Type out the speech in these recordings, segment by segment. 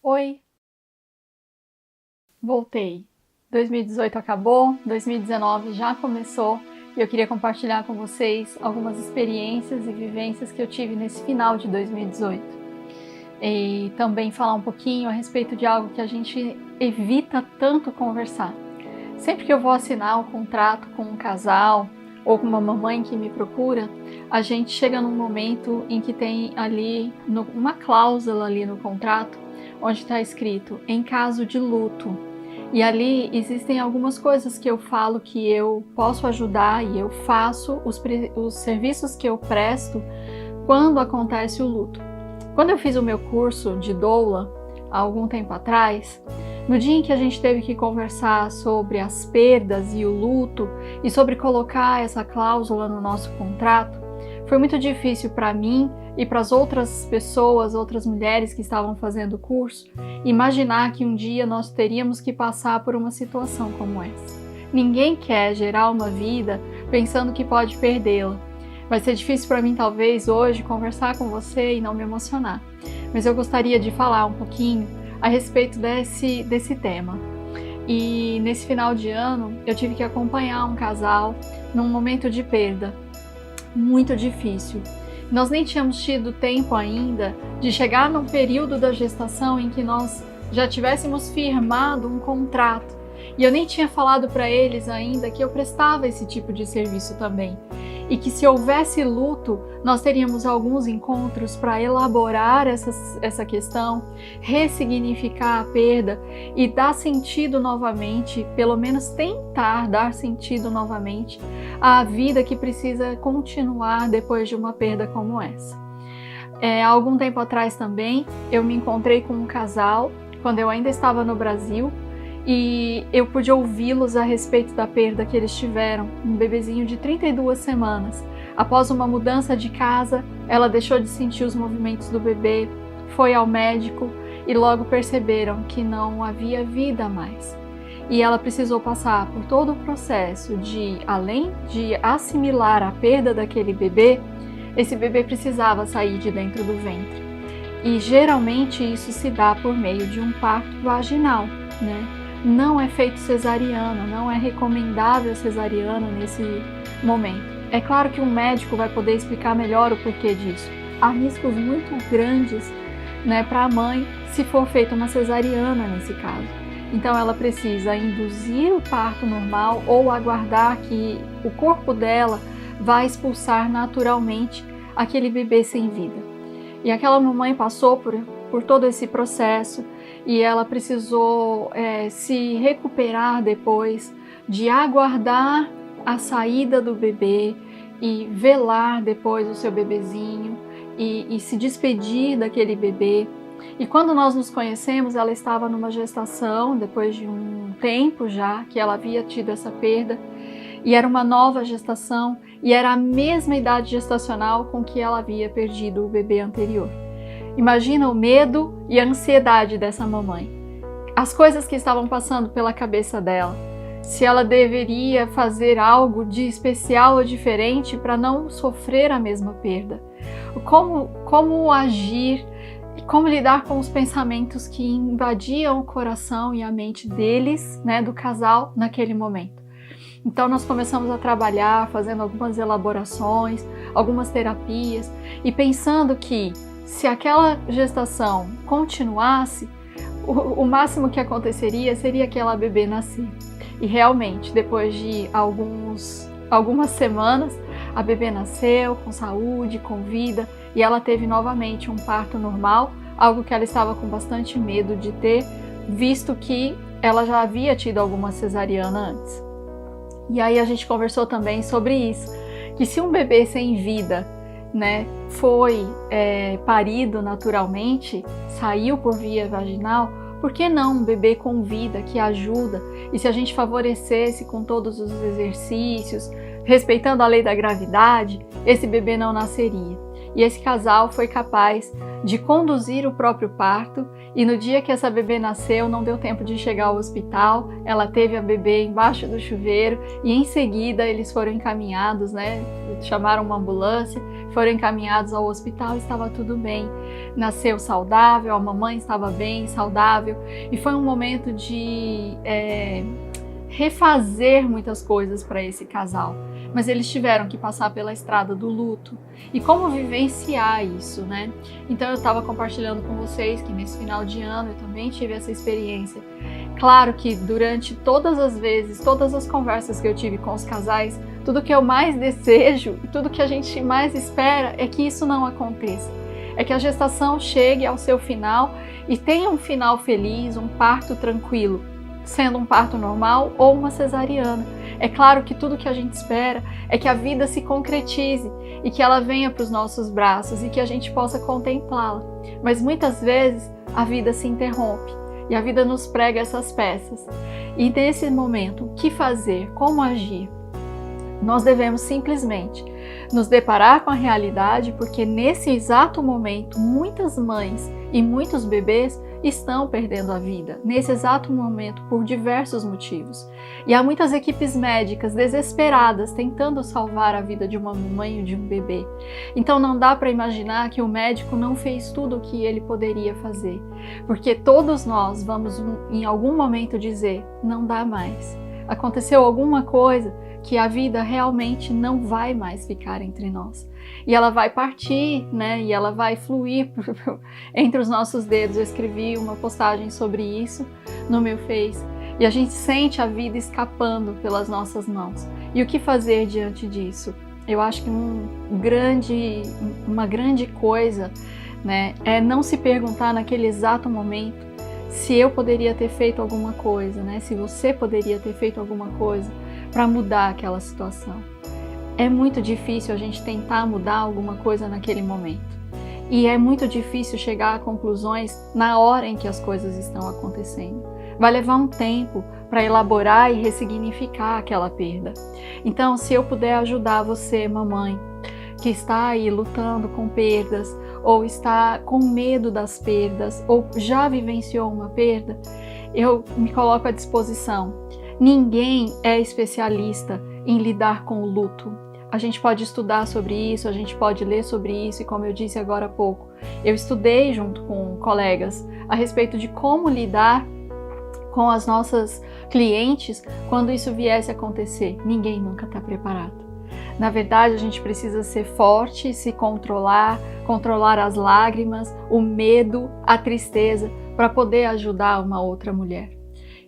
Oi, voltei. 2018 acabou, 2019 já começou e eu queria compartilhar com vocês algumas experiências e vivências que eu tive nesse final de 2018. E também falar um pouquinho a respeito de algo que a gente evita tanto conversar. Sempre que eu vou assinar um contrato com um casal ou com uma mamãe que me procura, a gente chega num momento em que tem ali uma cláusula ali no contrato onde está escrito em caso de luto. E ali existem algumas coisas que eu falo que eu posso ajudar e eu faço, os serviços que eu presto quando acontece o luto. Quando eu fiz o meu curso de doula, há algum tempo atrás, no dia em que a gente teve que conversar sobre as perdas e o luto e sobre colocar essa cláusula no nosso contrato, foi muito difícil para mim e para as outras pessoas, outras mulheres que estavam fazendo o curso, imaginar que um dia nós teríamos que passar por uma situação como essa. Ninguém quer gerar uma vida pensando que pode perdê-la. Vai ser difícil para mim, talvez, hoje, conversar com você e não me emocionar. Mas eu gostaria de falar um pouquinho a respeito desse tema. E nesse final de ano, eu tive que acompanhar um casal num momento de perda muito difícil. Nós nem tínhamos tido tempo ainda de chegar num período da gestação em que nós já tivéssemos firmado um contrato. E eu nem tinha falado para eles ainda que eu prestava esse tipo de serviço também. E que se houvesse luto, nós teríamos alguns encontros para elaborar essa questão, ressignificar a perda e dar sentido novamente, pelo menos tentar dar sentido novamente à vida que precisa continuar depois de uma perda como essa. Há algum tempo atrás também, eu me encontrei com um casal, quando eu ainda estava no Brasil, e eu pude ouvi-los a respeito da perda que eles tiveram, um bebezinho de 32 semanas. Após uma mudança de casa, ela deixou de sentir os movimentos do bebê, foi ao médico e logo perceberam que não havia vida mais. E ela precisou passar por todo o processo de, além de assimilar a perda daquele bebê, esse bebê precisava sair de dentro do ventre. E geralmente isso se dá por meio de um parto vaginal, né? Não é feito cesariana, não é recomendável cesariana nesse momento. É claro que um médico vai poder explicar melhor o porquê disso. Há riscos muito grandes, né, para a mãe se for feita uma cesariana nesse caso. Então ela precisa induzir o parto normal ou aguardar que o corpo dela vá expulsar naturalmente aquele bebê sem vida. E aquela mamãe passou por todo esse processo e ela precisou se recuperar depois de aguardar a saída do bebê e velar depois o seu bebezinho e se despedir daquele bebê. E quando nós nos conhecemos, ela estava numa gestação, depois de um tempo já que ela havia tido essa perda, e era uma nova gestação, e era a mesma idade gestacional com que ela havia perdido o bebê anterior. Imagina o medo e a ansiedade dessa mamãe. As coisas que estavam passando pela cabeça dela. Se ela deveria fazer algo de especial ou diferente para não sofrer a mesma perda. Como agir e como lidar com os pensamentos que invadiam o coração e a mente deles, né, do casal, naquele momento. Então nós começamos a trabalhar, fazendo algumas elaborações, algumas terapias e pensando que se aquela gestação continuasse, o máximo que aconteceria seria aquela bebê nascer. E realmente, depois de algumas semanas, a bebê nasceu com saúde, com vida, e ela teve novamente um parto normal, algo que ela estava com bastante medo de ter, visto que ela já havia tido alguma cesariana antes. E aí a gente conversou também sobre isso, que se um bebê sem vida, né, foi parido naturalmente, saiu por via vaginal, por que não um bebê com vida que ajuda? E se a gente favorecesse com todos os exercícios, respeitando a lei da gravidade, esse bebê não nasceria. E esse casal foi capaz de conduzir o próprio parto e no dia que essa bebê nasceu não deu tempo de chegar ao hospital, ela teve a bebê embaixo do chuveiro e em seguida eles foram encaminhados, né, chamaram uma ambulância, foram encaminhados ao hospital, estava tudo bem. Nasceu saudável, a mamãe estava bem, saudável, e foi um momento de refazer muitas coisas para esse casal. Mas eles tiveram que passar pela estrada do luto. E como vivenciar isso, né? Então eu estava compartilhando com vocês que nesse final de ano eu também tive essa experiência. Claro que durante todas as vezes, todas as conversas que eu tive com os casais, tudo que eu mais desejo e tudo que a gente mais espera é que isso não aconteça. É que a gestação chegue ao seu final e tenha um final feliz, um parto tranquilo, sendo um parto normal ou uma cesariana. É claro que tudo que a gente espera é que a vida se concretize e que ela venha para os nossos braços e que a gente possa contemplá-la. Mas muitas vezes a vida se interrompe e a vida nos prega essas peças. E nesse momento, o que fazer? Como agir? Nós devemos simplesmente nos deparar com a realidade, porque nesse exato momento muitas mães e muitos bebês estão perdendo a vida, nesse exato momento, por diversos motivos. E há muitas equipes médicas desesperadas tentando salvar a vida de uma mãe ou de um bebê. Então não dá para imaginar que o médico não fez tudo o que ele poderia fazer, porque todos nós vamos em algum momento dizer, não dá mais. Aconteceu alguma coisa que a vida realmente não vai mais ficar entre nós. E ela vai partir, né? E ela vai fluir entre os nossos dedos. Eu escrevi uma postagem sobre isso no meu Face. E a gente sente a vida escapando pelas nossas mãos. E o que fazer diante disso? Eu acho que uma grande coisa, né, é não se perguntar naquele exato momento se eu poderia ter feito alguma coisa, né? Se você poderia ter feito alguma coisa para mudar aquela situação. É muito difícil a gente tentar mudar alguma coisa naquele momento. E é muito difícil chegar a conclusões na hora em que as coisas estão acontecendo. Vai levar um tempo para elaborar e ressignificar aquela perda. Então, se eu puder ajudar você, mamãe, que está aí lutando com perdas, ou está com medo das perdas, ou já vivenciou uma perda, eu me coloco à disposição. Ninguém é especialista em lidar com o luto. A gente pode estudar sobre isso, a gente pode ler sobre isso, e como eu disse agora há pouco, eu estudei junto com colegas a respeito de como lidar com as nossas clientes quando isso viesse a acontecer. Ninguém nunca está preparado. Na verdade, a gente precisa ser forte, se controlar, controlar as lágrimas, o medo, a tristeza, para poder ajudar uma outra mulher.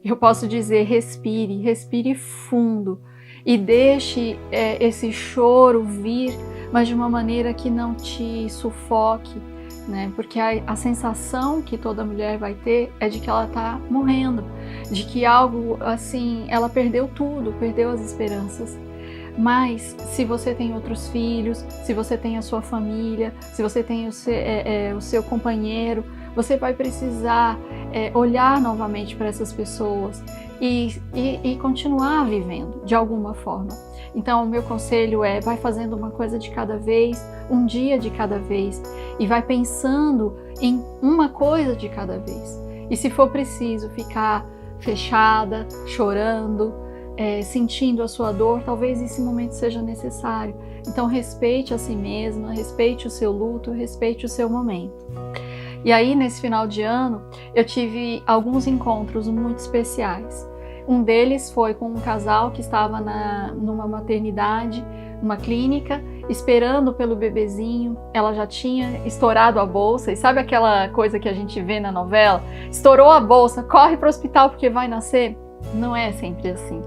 Eu posso dizer, respire fundo e deixe esse choro vir, mas de uma maneira que não te sufoque, né? Porque a sensação que toda mulher vai ter é de que ela está morrendo, de que algo assim, ela perdeu tudo, perdeu as esperanças. Mas se você tem outros filhos, se você tem a sua família, se você tem o seu companheiro, você vai precisar olhar novamente para essas pessoas e continuar vivendo de alguma forma. Então, o meu conselho é, vai fazendo uma coisa de cada vez, um dia de cada vez, e vai pensando em uma coisa de cada vez. E se for preciso ficar fechada, chorando, sentindo a sua dor, talvez esse momento seja necessário. Então respeite a si mesma, respeite o seu luto, respeite o seu momento. E aí, nesse final de ano, eu tive alguns encontros muito especiais. Um deles foi com um casal que estava numa maternidade, numa clínica, esperando pelo bebezinho. Ela já tinha estourado a bolsa, e sabe aquela coisa que a gente vê na novela? Estourou a bolsa, corre para o hospital porque vai nascer? Não é sempre assim.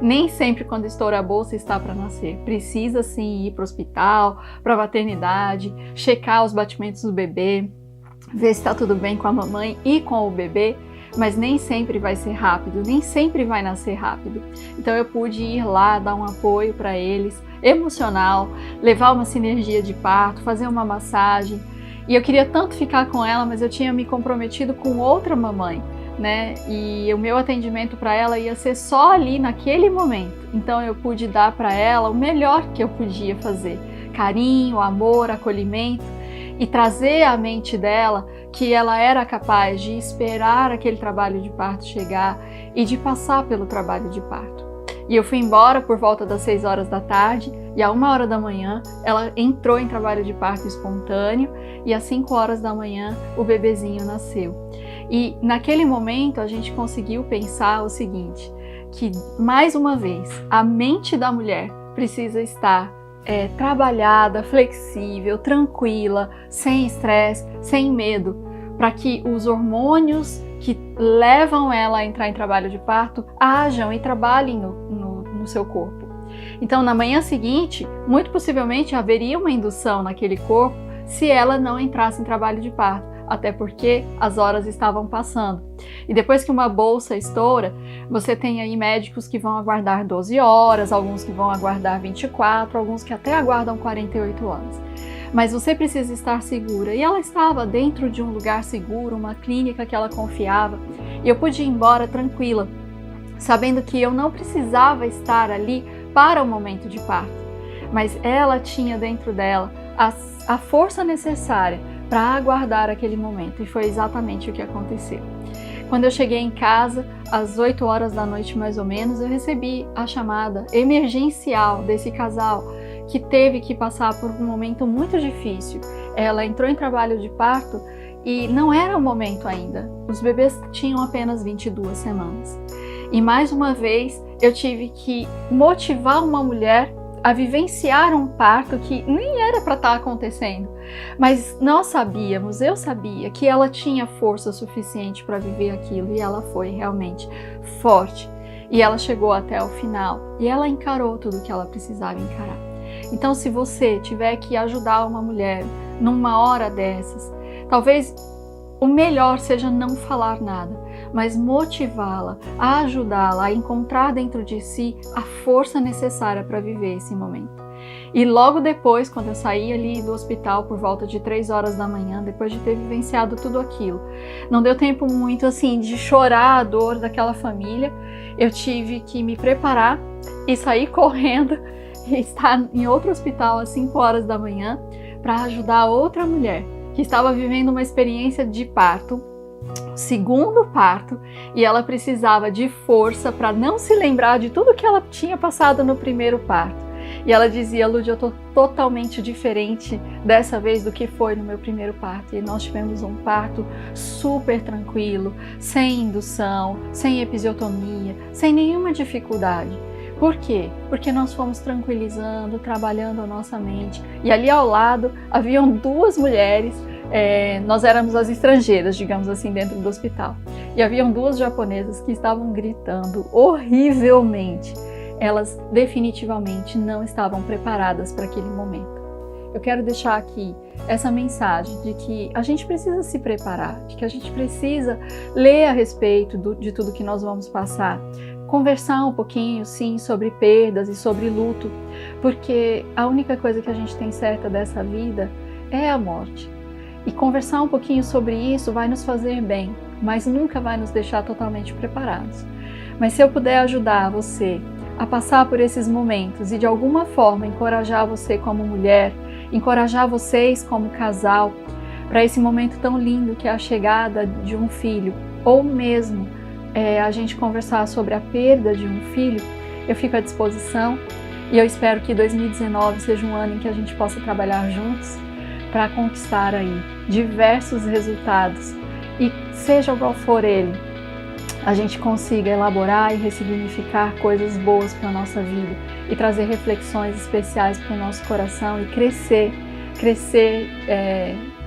Nem sempre quando estoura a bolsa está para nascer. Precisa sim ir para o hospital, para a maternidade, checar os batimentos do bebê, ver se está tudo bem com a mamãe e com o bebê, mas nem sempre vai ser rápido, nem sempre vai nascer rápido. Então eu pude ir lá, dar um apoio para eles, emocional, levar uma sinergia de parto, fazer uma massagem. E eu queria tanto ficar com ela, mas eu tinha me comprometido com outra mamãe, né? E o meu atendimento para ela ia ser só ali naquele momento. Então eu pude dar para ela o melhor que eu podia fazer: carinho, amor, acolhimento, e trazer à mente dela que ela era capaz de esperar aquele trabalho de parto chegar e de passar pelo trabalho de parto. E eu fui embora por volta das 6 horas da tarde e à 1 hora da manhã ela entrou em trabalho de parto espontâneo e às 5 horas da manhã o bebezinho nasceu. E naquele momento a gente conseguiu pensar o seguinte, que mais uma vez a mente da mulher precisa estar trabalhada, flexível, tranquila, sem estresse, sem medo, para que os hormônios que levam ela a entrar em trabalho de parto ajam e trabalhem no seu corpo. Então, na manhã seguinte, muito possivelmente haveria uma indução naquele corpo se ela não entrasse em trabalho de parto, até porque as horas estavam passando. E depois que uma bolsa estoura, você tem aí médicos que vão aguardar 12 horas, alguns que vão aguardar 24, alguns que até aguardam 48 horas. Mas você precisa estar segura. E ela estava dentro de um lugar seguro, uma clínica que ela confiava, e eu pude ir embora tranquila, sabendo que eu não precisava estar ali para o momento de parto, mas ela tinha dentro dela a força necessária para aguardar aquele momento, e foi exatamente o que aconteceu. Quando eu cheguei em casa, às 8 horas da noite mais ou menos, eu recebi a chamada emergencial desse casal que teve que passar por um momento muito difícil. Ela entrou em trabalho de parto e não era o momento ainda. Os bebês tinham apenas 22 semanas. E mais uma vez, eu tive que motivar uma mulher a vivenciar um parto que nem era para estar acontecendo. Mas nós sabíamos, eu sabia que ela tinha força suficiente para viver aquilo, e ela foi realmente forte. E ela chegou até o final e ela encarou tudo o que ela precisava encarar. Então, se você tiver que ajudar uma mulher numa hora dessas, talvez o melhor seja não falar nada, mas motivá-la, a ajudá-la a encontrar dentro de si a força necessária para viver esse momento. E logo depois, quando eu saí ali do hospital por volta de 3 horas da manhã, depois de ter vivenciado tudo aquilo, não deu tempo muito assim de chorar a dor daquela família. Eu tive que me preparar e sair correndo e estar em outro hospital às 5 horas da manhã para ajudar outra mulher que estava vivendo uma experiência de parto, segundo parto, e ela precisava de força para não se lembrar de tudo que ela tinha passado no primeiro parto. E ela dizia: Lud, eu estou totalmente diferente dessa vez do que foi no meu primeiro parto. E nós tivemos um parto super tranquilo, sem indução, sem episiotomia, sem nenhuma dificuldade. Por quê? Porque nós fomos tranquilizando, trabalhando a nossa mente. E ali ao lado haviam 2 mulheres, nós éramos as estrangeiras, digamos assim, dentro do hospital. E haviam 2 japonesas que estavam gritando horrivelmente. Elas definitivamente não estavam preparadas para aquele momento. Eu quero deixar aqui essa mensagem de que a gente precisa se preparar, de que a gente precisa ler a respeito de tudo que nós vamos passar, conversar um pouquinho, sim, sobre perdas e sobre luto, porque a única coisa que a gente tem certa dessa vida é a morte. E conversar um pouquinho sobre isso vai nos fazer bem, mas nunca vai nos deixar totalmente preparados. Mas se eu puder ajudar você a passar por esses momentos e de alguma forma encorajar você como mulher, encorajar vocês como casal, para esse momento tão lindo que é a chegada de um filho, ou mesmo a gente conversar sobre a perda de um filho, eu fico à disposição, e eu espero que 2019 seja um ano em que a gente possa trabalhar juntos para conquistar aí diversos resultados, e seja qual for ele, a gente consiga elaborar e ressignificar coisas boas para a nossa vida e trazer reflexões especiais para o nosso coração e crescer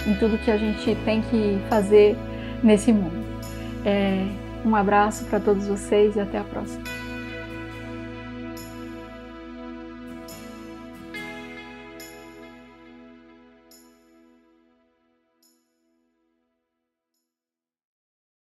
em tudo que a gente tem que fazer nesse mundo. Um abraço para todos vocês e até a próxima.